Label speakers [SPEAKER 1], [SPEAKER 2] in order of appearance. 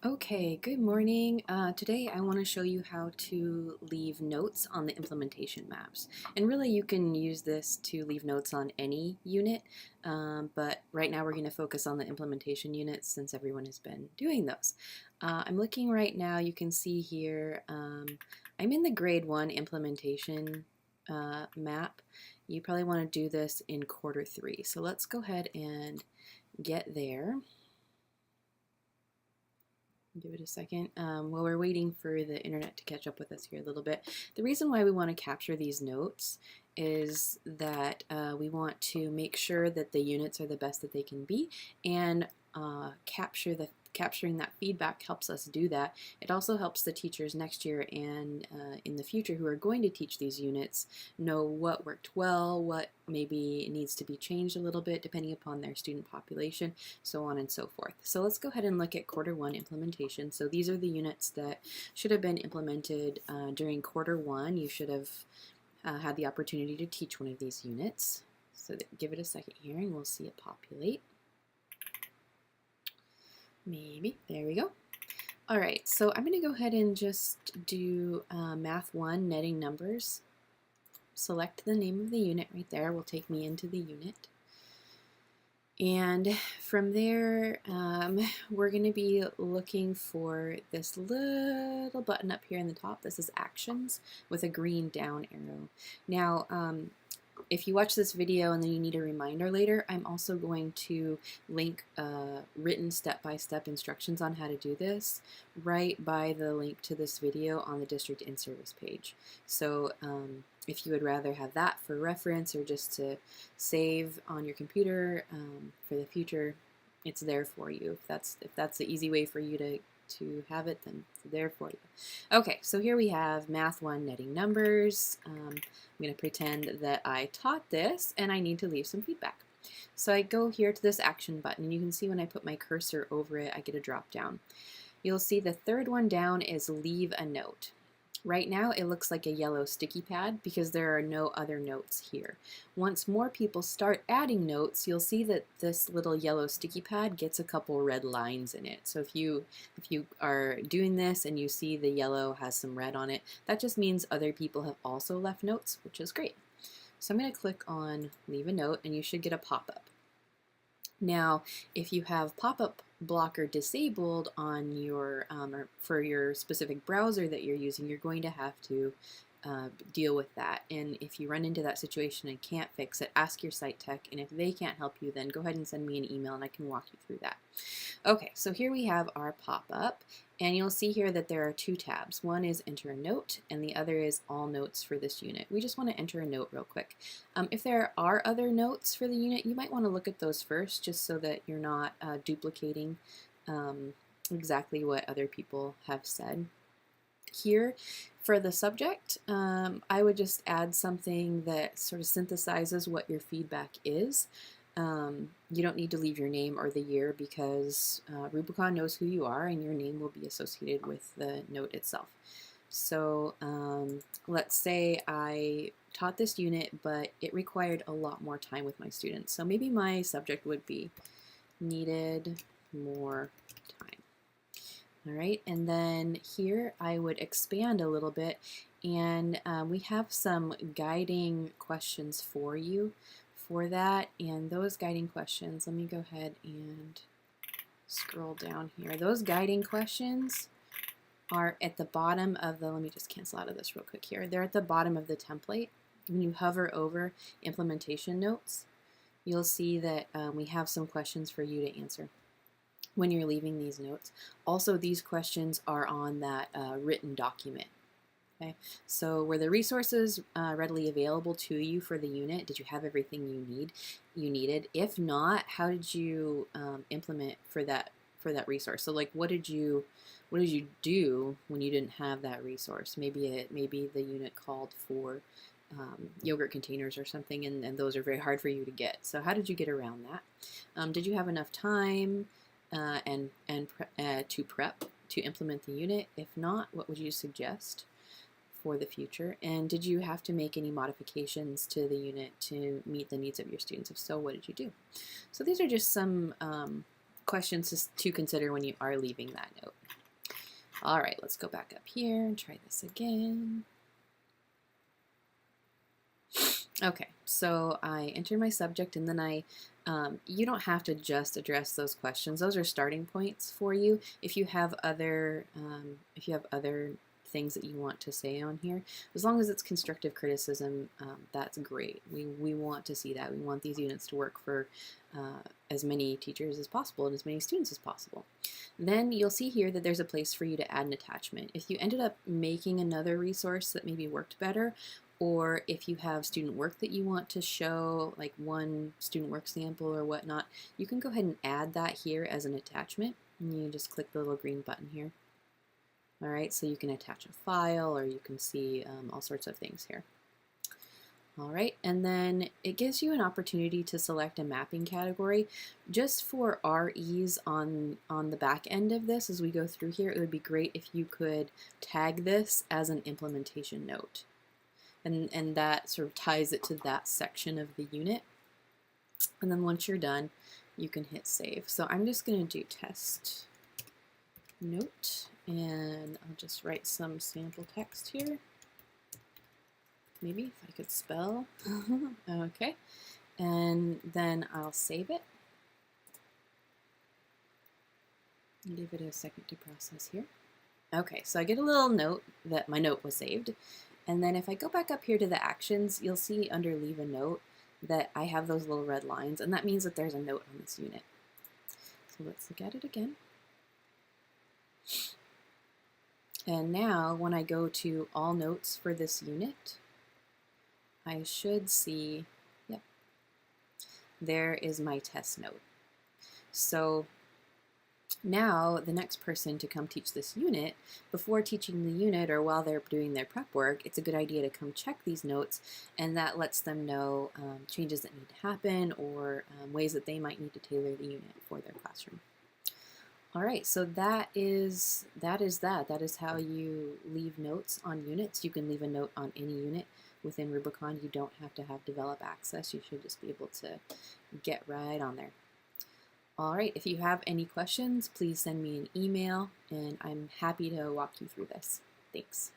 [SPEAKER 1] Okay, good morning. Today I want to show you how to leave notes on the implementation maps. And really you can use this to leave notes on any unit, but right now we're going to focus on the implementation units since everyone has been doing those. I'm looking right now, you can see here, I'm in the grade 1 implementation map. You probably want to do this in quarter 3. So let's go ahead and get there. Give it a second. While we're waiting for the internet to catch up with us here a little bit, the reason why we want to capture these notes is that we want to make sure that the units are the best that they can be, and capturing that feedback helps us do that. It also helps the teachers next year and in the future who are going to teach these units know what worked well, what maybe needs to be changed a little bit depending upon their student population, so on and so forth. So let's go ahead and look at quarter 1 implementation. So these are the units that should have been implemented during quarter 1. You should have had the opportunity to teach one of these units. So give it a second here and we'll see it populate. Maybe. There we go. All right, so I'm going to go ahead and just do Math 1, netting numbers. Select the name of the unit right there. Will take me into the unit. And from there, we're going to be looking for this little button up here in the top. This is Actions with a green down arrow. Now, if you watch this video and then you need a reminder later, I'm also going to link written step-by-step instructions on how to do this right by the link to this video on the District in-Service page. So if you would rather have that for reference or just to save on your computer for the future, it's there for you. If that's the easy way for you to have it, then it's there for you. Okay, so here we have Math 1, netting numbers. I'm going to pretend that I taught this and I need to leave some feedback. So I go here to this action button, and you can see when I put my cursor over it, I get a drop down. You'll see the third one down is leave a note. Right now it looks like a yellow sticky pad because there are no other notes here. Once more people start adding notes, you'll see that this little yellow sticky pad gets a couple red lines in it. So if you are doing this and you see the yellow has some red on it, that just means other people have also left notes, which is great. So I'm going to click on leave a note and you should get a pop-up. Now, if you have pop-up blocker disabled on your or for your specific browser that you're using, you're going to have to deal with that. And if you run into that situation and can't fix it, ask your site tech, and if they can't help you, then go ahead and send me an email and I can walk you through that. Okay, so here we have our pop-up, and you'll see here that there are two tabs. One is enter a note and the other is all notes for this unit. We just want to enter a note real quick. If there are other notes for the unit, you might want to look at those first just so that you're not duplicating exactly what other people have said. Here for the subject, I would just add something that sort of synthesizes what your feedback is. You don't need to leave your name or the year because Rubicon knows who you are and your name will be associated with the note itself. So let's say I taught this unit, but it required a lot more time with my students. So maybe my subject would be needed more time. All right, and then here I would expand a little bit, and we have some guiding questions for you for that. And those guiding questions, let me go ahead and scroll down here. Those guiding questions are at the bottom of the, let me just cancel out of this real quick here. They're at the bottom of the template. When you hover over implementation notes, you'll see that we have some questions for you to answer when you're leaving these notes. Also, these questions are on that written document. Okay, so were the resources readily available to you for the unit? Did you have everything you needed? If not, how did you implement for that resource? So like, what did you do when you didn't have that resource? Maybe the unit called for yogurt containers or something, and those are very hard for you to get. So how did you get around that? Did you have enough time to prep to implement the unit? If not, what would you suggest for the future? And did you have to make any modifications to the unit to meet the needs of your students? If so, what did you do? So these are just some questions to consider when you are leaving that note. All right, let's go back up here and try this again. Okay, so I enter my subject and then you don't have to just address those questions. Those are starting points for you. If you have other things that you want to say on here, as long as it's constructive criticism, that's great. We want to see that. We want these units to work for as many teachers as possible and as many students as possible. Then you'll see here that there's a place for you to add an attachment. If you ended up making another resource that maybe worked better, or if you have student work that you want to show, like one student work sample or whatnot, you can go ahead and add that here as an attachment. And you just click the little green button here. All right, so you can attach a file or you can see all sorts of things here. All right, and then it gives you an opportunity to select a mapping category. Just for our ease on the back end of this, as we go through here, it would be great if you could tag this as an implementation note. And that sort of ties it to that section of the unit. And then once you're done, you can hit save. So I'm just going to do test note, and I'll just write some sample text here. Maybe if I could spell. Okay, and then I'll save it. Give it a second to process here. Okay, so I get a little note that my note was saved. And then if I go back up here to the actions, you'll see under leave a note that I have those little red lines, and that means that there's a note on this unit. So let's look at it again. And now when I go to all notes for this unit, I should see, yep, there is my test note. So now the next person to come teach this unit, before teaching the unit or while they're doing their prep work, it's a good idea to come check these notes, and that lets them know changes that need to happen or ways that they might need to tailor the unit for their classroom. All right, so that is that. That is how you leave notes on units. You can leave a note on any unit within Rubicon. You don't have to have develop access. You should just be able to get right on there. All right, if you have any questions, please send me an email, and I'm happy to walk you through this. Thanks.